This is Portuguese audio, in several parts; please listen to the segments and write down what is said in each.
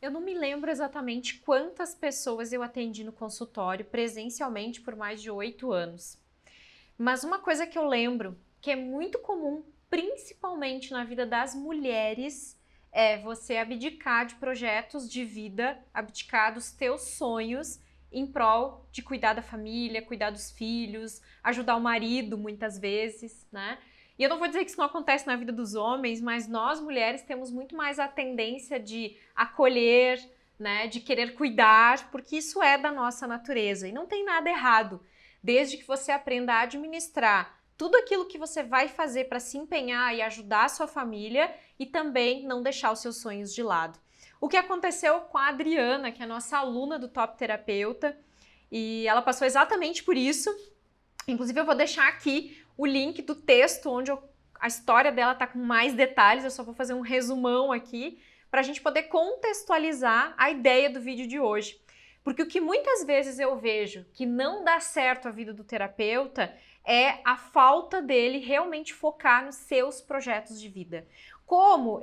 Eu não me lembro exatamente quantas pessoas eu atendi no consultório presencialmente por mais de 8 anos. Mas uma coisa que eu lembro, que é muito comum, principalmente na vida das mulheres, é você abdicar de projetos de vida, abdicar dos teus sonhos em prol de cuidar da família, cuidar dos filhos, ajudar o marido muitas vezes, né? E eu não vou dizer que isso não acontece na vida dos homens, mas nós mulheres temos muito mais a tendência de acolher, né, de querer cuidar, porque isso é da nossa natureza e não tem nada errado, desde que você aprenda a administrar tudo aquilo que você vai fazer para se empenhar e ajudar a sua família e também não deixar os seus sonhos de lado. O que aconteceu com a Adriana, que é a nossa aluna do Top Terapeuta, e ela passou exatamente por isso. Inclusive, eu vou deixar aqui o link do texto onde a história dela está com mais detalhes. Eu só vou fazer um resumão aqui para a gente poder contextualizar a ideia do vídeo de hoje. Porque o que muitas vezes eu vejo que não dá certo a vida do terapeuta é a falta dele realmente focar nos seus projetos de vida. Como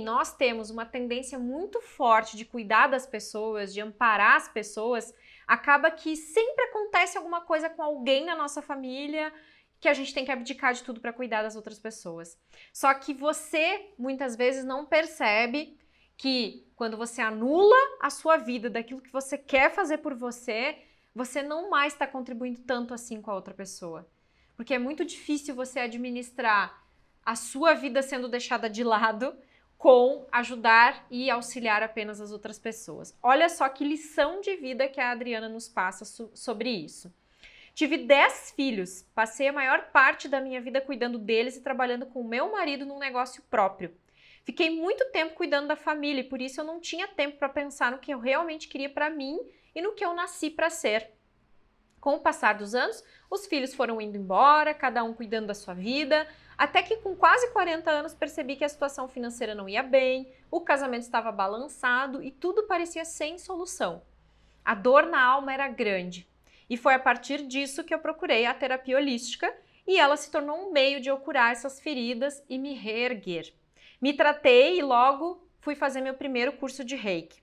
nós temos uma tendência muito forte de cuidar das pessoas, de amparar as pessoas, acaba que sempre acontece alguma coisa com alguém na nossa família que a gente tem que abdicar de tudo para cuidar das outras pessoas. Só que você, muitas vezes, não percebe que quando você anula a sua vida daquilo que você quer fazer por você, você não mais está contribuindo tanto assim com a outra pessoa. Porque é muito difícil você administrar a sua vida sendo deixada de lado com ajudar e auxiliar apenas as outras pessoas. Olha só que lição de vida que a Adriana nos passa sobre isso. Tive 10 filhos, passei a maior parte da minha vida cuidando deles e trabalhando com o meu marido num negócio próprio. Fiquei muito tempo cuidando da família e por isso eu não tinha tempo para pensar no que eu realmente queria para mim e no que eu nasci para ser. Com o passar dos anos, os filhos foram indo embora, cada um cuidando da sua vida, até que com quase 40 anos percebi que a situação financeira não ia bem, o casamento estava balançado e tudo parecia sem solução. A dor na alma era grande. E foi a partir disso que eu procurei a terapia holística e ela se tornou um meio de eu curar essas feridas e me reerguer. Me tratei e logo fui fazer meu primeiro curso de Reiki.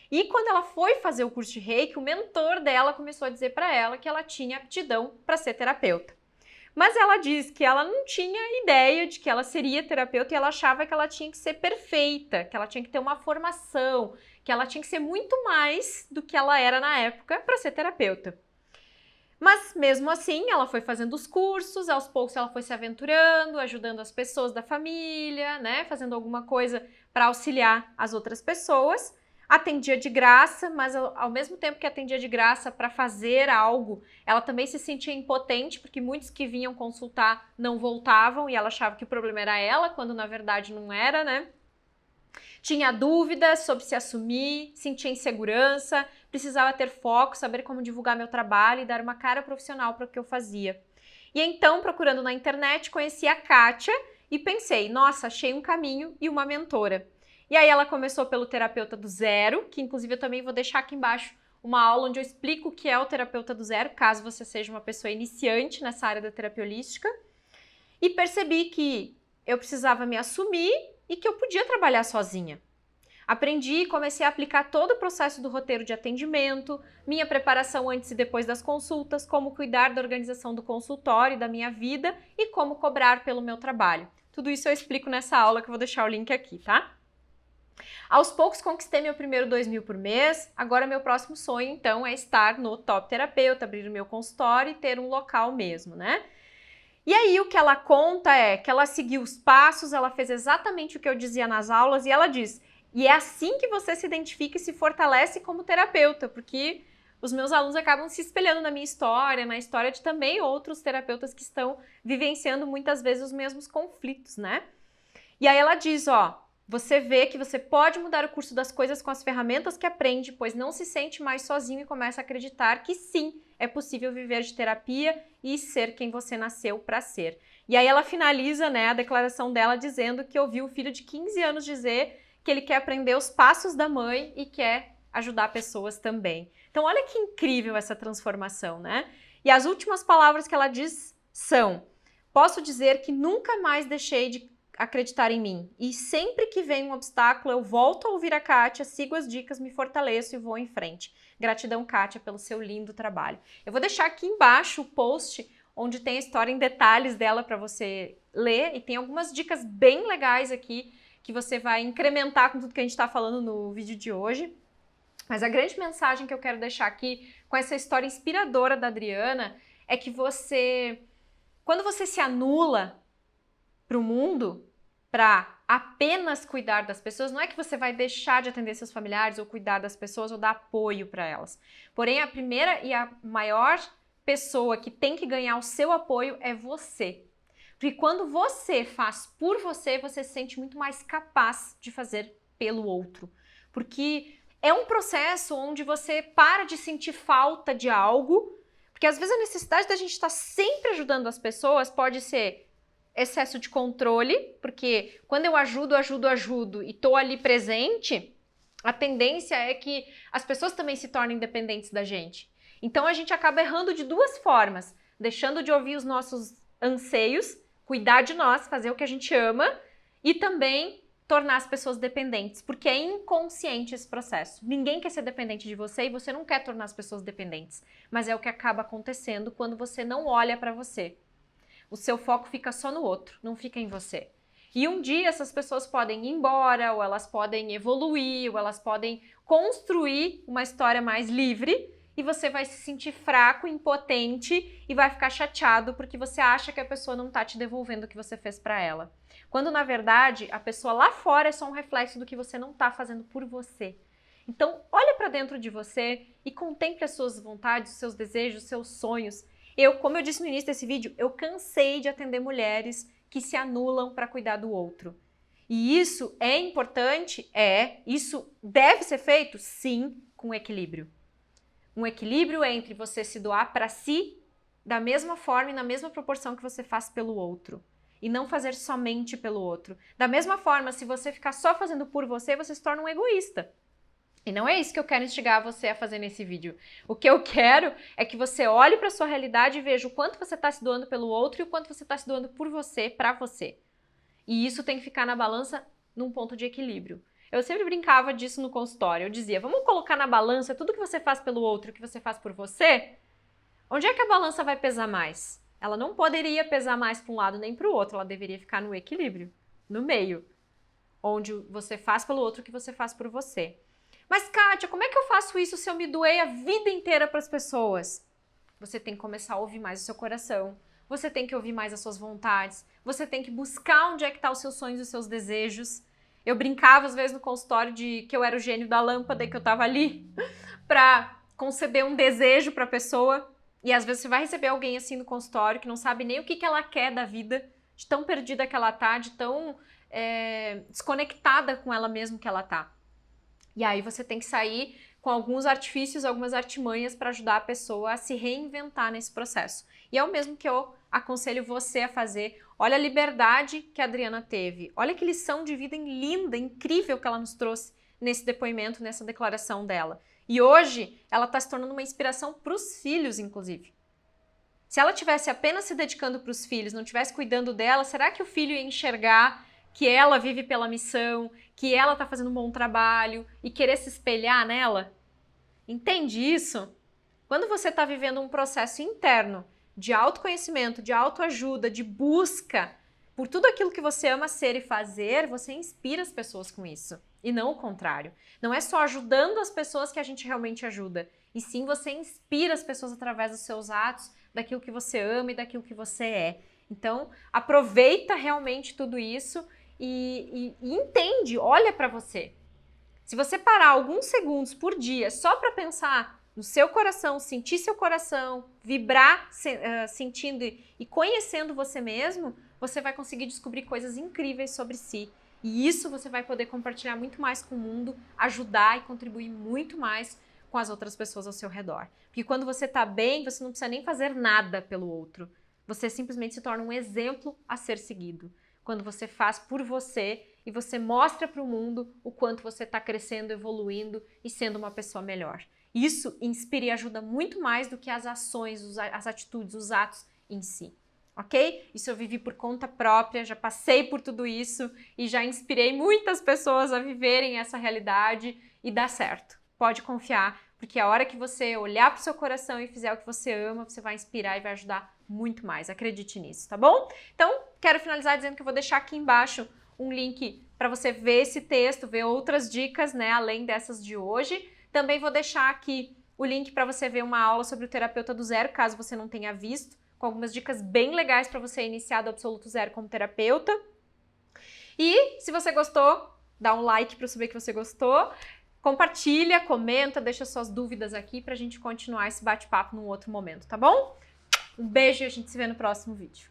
E quando ela foi fazer o curso de Reiki, o mentor dela começou a dizer para ela que ela tinha aptidão para ser terapeuta. Mas ela disse que ela não tinha ideia de que ela seria terapeuta e ela achava que ela tinha que ser perfeita, que ela tinha que ter uma formação, que ela tinha que ser muito mais do que ela era na época para ser terapeuta. Mas mesmo assim, ela foi fazendo os cursos, aos poucos ela foi se aventurando, ajudando as pessoas da família, né, fazendo alguma coisa para auxiliar as outras pessoas. Atendia de graça, mas ao mesmo tempo que atendia de graça para fazer algo, ela também se sentia impotente, porque muitos que vinham consultar não voltavam e ela achava que o problema era ela, quando na verdade não era, né? Tinha dúvidas sobre se assumir, sentia insegurança, precisava ter foco, saber como divulgar meu trabalho e dar uma cara profissional para o que eu fazia. E então, procurando na internet, conheci a Kátia e pensei, nossa, achei um caminho e uma mentora. E aí ela começou pelo Terapeuta do Zero, que inclusive eu também vou deixar aqui embaixo uma aula onde eu explico o que é o Terapeuta do Zero, caso você seja uma pessoa iniciante nessa área da terapia holística. E percebi que eu precisava me assumir e que eu podia trabalhar sozinha. Aprendi e comecei a aplicar todo o processo do roteiro de atendimento, minha preparação antes e depois das consultas, como cuidar da organização do consultório e da minha vida e como cobrar pelo meu trabalho. Tudo isso eu explico nessa aula que eu vou deixar o link aqui, tá? Aos poucos conquistei meu primeiro 2.000 por mês, agora meu próximo sonho então é estar no Top Terapeuta, abrir o meu consultório e ter um local mesmo, né? E aí o que ela conta é que ela seguiu os passos, ela fez exatamente o que eu dizia nas aulas e ela diz, e é assim que você se identifica e se fortalece como terapeuta, porque os meus alunos acabam se espelhando na minha história, na história de também outros terapeutas que estão vivenciando muitas vezes os mesmos conflitos, né? E aí ela diz, ó, você vê que você pode mudar o curso das coisas com as ferramentas que aprende, pois não se sente mais sozinho e começa a acreditar que sim, é possível viver de terapia e ser quem você nasceu para ser. E aí ela finaliza, né, a declaração dela dizendo que ouviu o filho de 15 anos dizer que ele quer aprender os passos da mãe e quer ajudar pessoas também. Então olha que incrível essa transformação, né? E as últimas palavras que ela diz são: posso dizer que nunca mais deixei de acreditar em mim. E sempre que vem um obstáculo, eu volto a ouvir a Kátia, sigo as dicas, me fortaleço e vou em frente. Gratidão, Kátia, pelo seu lindo trabalho. Eu vou deixar aqui embaixo o post onde tem a história em detalhes dela para você ler, e tem algumas dicas bem legais aqui que você vai incrementar com tudo que a gente está falando no vídeo de hoje. Mas a grande mensagem que eu quero deixar aqui com essa história inspiradora da Adriana é que quando você se anula para o mundo, para apenas cuidar das pessoas, não é que você vai deixar de atender seus familiares ou cuidar das pessoas ou dar apoio para elas. Porém, a primeira e a maior pessoa que tem que ganhar o seu apoio é você. Porque quando você faz por você, você se sente muito mais capaz de fazer pelo outro. Porque é um processo onde você para de sentir falta de algo, porque às vezes a necessidade da gente estar sempre ajudando as pessoas pode ser excesso de controle, porque quando eu ajudo e tô ali presente, a tendência é que as pessoas também se tornem dependentes da gente. Então a gente acaba errando de duas formas, deixando de ouvir os nossos anseios, cuidar de nós, fazer o que a gente ama e também tornar as pessoas dependentes, porque é inconsciente esse processo. Ninguém quer ser dependente de você e você não quer tornar as pessoas dependentes, mas é o que acaba acontecendo quando você não olha para você. O seu foco fica só no outro, não fica em você. E um dia essas pessoas podem ir embora, ou elas podem evoluir, ou elas podem construir uma história mais livre, e você vai se sentir fraco, impotente e vai ficar chateado porque você acha que a pessoa não está te devolvendo o que você fez para ela. Quando, na verdade, a pessoa lá fora é só um reflexo do que você não está fazendo por você. Então, olha para dentro de você e contemple as suas vontades, os seus desejos, os seus sonhos. Como eu disse no início desse vídeo, eu cansei de atender mulheres que se anulam para cuidar do outro. E isso é importante? Isso deve ser feito? Sim, com equilíbrio. Um equilíbrio entre você se doar para si da mesma forma e na mesma proporção que você faz pelo outro. E não fazer somente pelo outro. Da mesma forma, se você ficar só fazendo por você, você se torna um egoísta. E não é isso que eu quero instigar você a fazer nesse vídeo. O que eu quero é que você olhe para a sua realidade e veja o quanto você está se doando pelo outro e o quanto você está se doando por você, para você. E isso tem que ficar na balança num ponto de equilíbrio. Eu sempre brincava disso no consultório. Eu dizia, vamos colocar na balança tudo que você faz pelo outro e o que você faz por você? Onde é que a balança vai pesar mais? Ela não poderia pesar mais para um lado nem para o outro. Ela deveria ficar no equilíbrio, no meio. Onde você faz pelo outro o que você faz por você. Mas, Kátia, como é que eu faço isso se eu me doei a vida inteira para as pessoas? Você tem que começar a ouvir mais o seu coração. Você tem que ouvir mais as suas vontades. Você tem que buscar onde é que estão os seus sonhos e os seus desejos. Eu brincava às vezes no consultório de que eu era o gênio da lâmpada e que eu tava ali para conceber um desejo para a pessoa. E às vezes você vai receber alguém assim no consultório que não sabe nem o que ela quer da vida, de tão perdida que ela tá, de tão desconectada com ela mesma que ela tá. E aí você tem que sair com alguns artifícios, algumas artimanhas para ajudar a pessoa a se reinventar nesse processo. E é o mesmo que eu aconselho você a fazer. Olha a liberdade que a Adriana teve. Olha que lição de vida linda, incrível que ela nos trouxe nesse depoimento, nessa declaração dela. E hoje ela está se tornando uma inspiração para os filhos, inclusive. Se ela tivesse apenas se dedicando para os filhos, não tivesse cuidando dela, será que o filho ia enxergar que ela vive pela missão, que ela está fazendo um bom trabalho e querer se espelhar nela? Entende isso? Quando você está vivendo um processo interno de autoconhecimento, de autoajuda, de busca por tudo aquilo que você ama ser e fazer, você inspira as pessoas com isso. E não o contrário. Não é só ajudando as pessoas que a gente realmente ajuda. E sim, você inspira as pessoas através dos seus atos, daquilo que você ama e daquilo que você é. Então, aproveita realmente tudo isso e entende, olha para você. Se você parar alguns segundos por dia só para pensar no seu coração, sentir seu coração, vibrar sentindo e conhecendo você mesmo, você vai conseguir descobrir coisas incríveis sobre si. E isso você vai poder compartilhar muito mais com o mundo, ajudar e contribuir muito mais com as outras pessoas ao seu redor. Porque quando você está bem, você não precisa nem fazer nada pelo outro. Você simplesmente se torna um exemplo a ser seguido. Quando você faz por você e você mostra para o mundo o quanto você está crescendo, evoluindo e sendo uma pessoa melhor. Isso inspira e ajuda muito mais do que as ações, as atitudes, os atos em si. ok? Isso eu vivi por conta própria, já passei por tudo isso e já inspirei muitas pessoas a viverem essa realidade e dá certo. Pode confiar, porque a hora que você olhar para o seu coração e fizer o que você ama, você vai inspirar e vai ajudar muito mais. Acredite nisso, tá bom? Então, quero finalizar dizendo que eu vou deixar aqui embaixo um link para você ver esse texto, ver outras dicas, né, além dessas de hoje. Também vou deixar aqui o link para você ver uma aula sobre o terapeuta do zero, caso você não tenha visto, com algumas dicas bem legais para você iniciar do absoluto zero como terapeuta. E se você gostou, dá um like para eu saber que você gostou. Compartilha, comenta, deixa suas dúvidas aqui pra gente continuar esse bate-papo num outro momento, tá bom? Um beijo e a gente se vê no próximo vídeo.